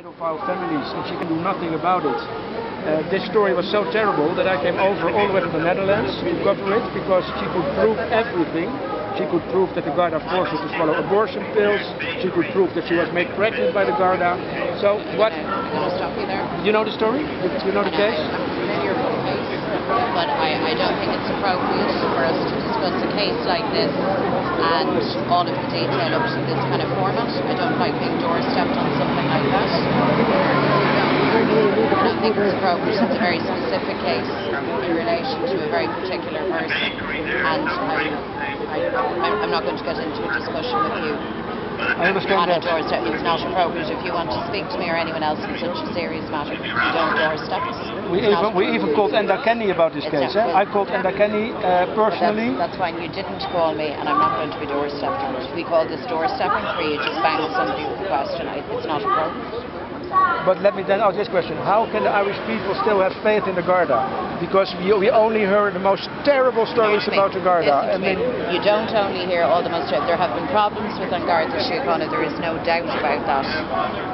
Paedophile families, and she can do nothing about it. This story was so terrible that I came over all the way to the Netherlands to cover it, because she could prove everything. She could prove that the Garda forced her to swallow abortion pills. She could prove that she was made pregnant by the Garda. So what? I'm going to stop you there. You know the story? You know the case? I'm familiar with the case, but I don't think it's appropriate for us to discuss a case like this and all of the detail up to this kind of format. I don't like being doorstepped on something like that. I don't think it's appropriate. It's a very specific case in relation to a very particular person, and I'm not going to get into a discussion with you I understand on a that. doorstep. It's not appropriate. If you want to speak to me or anyone else in such a serious matter, you don't doorstep us. We even called Enda Kenny about this case. I called Enda Kenny personally. That's fine. You didn't call me, and I'm not going to be doorstepped on it. We call this doorstepping, where you just bang somebody with a question. It's not appropriate. But let me then ask this question: how can the Irish people still have faith in the Garda? Because we only heard the most terrible stories about the Garda. You don't only hear all the most. There have been problems with An Garda Síochána, there is no doubt about that.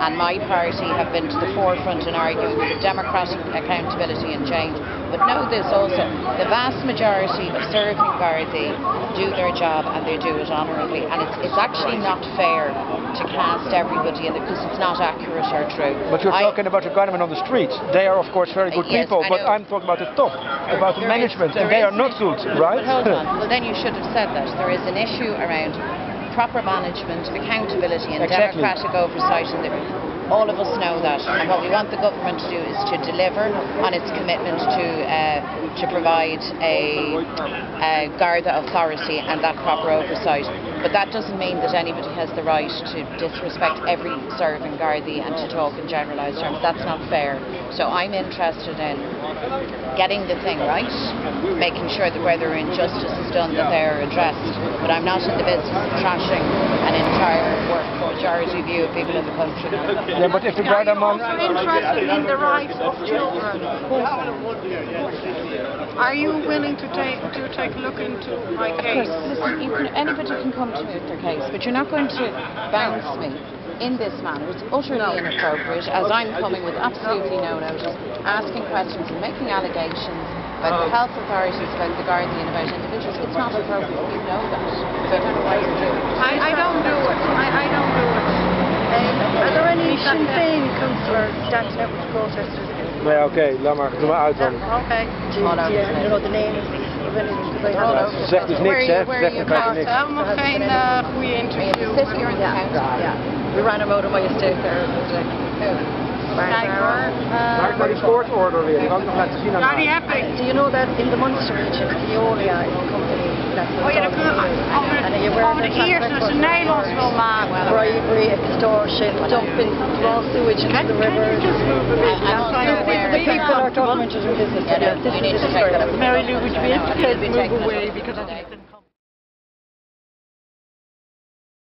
And my party have been to the forefront in arguing for democratic accountability and change. But know this also: the vast majority of serving Gardaí do their job, and they do it honourably. And it's actually not fair to cast everybody in it, because it's not accurate or true. But you're talking about the gunmen on the streets. They are of course very good people, but I'm talking about the top, about the management, and they are not good, right? But hold on. Well, then you should have said that. There is an issue around proper management, accountability and democratic oversight, and all of us know that. And what we want the government to do is to deliver on its commitment to provide a Garda authority and that proper oversight. But that doesn't mean that anybody has the right to disrespect every serving Gardaí and to talk in generalised terms. That's not fair. So I'm interested in getting the thing right, making sure that where there are injustice is done, that they are addressed. But I'm not in the business of trashing an entire majority view of people in the country. Yeah, but if the Garda man... Are you interested in the rights of children? Are you willing to take a look into my case? Listen, anybody can come to me with their case, but you're not going to bounce me in this manner. It's utterly inappropriate, as I'm coming with absolutely no notice, asking questions and making allegations about the health authorities, about the Guardian, about individuals. It's not appropriate. You know that. So I don't know why you're doing it. I don't do it. I don't do it. Are there any Sinn Féin councillors standing up with the protesters? Nee, oké, laat maar, doe maar uit dan. Okay. Do you know the names of any? Ze zegt dus niks, hè? Ze zegt in feite niks. Helemaal geen goede interview. We ran him out of my estate there. Kijk hoor. Maar ik wil die court order weer, die wil ik nog laten zien aan Ja, die heb ik. Do you know that in the Munster region, Veolia is a company that's Oh ja, dat kunnen we over de eerste dat ze Nederlands wil maken. bribery, extortion, dumping raw sewage into the rivers. The people are documented in business. This is the story. Mary Lou, would you be able to move away because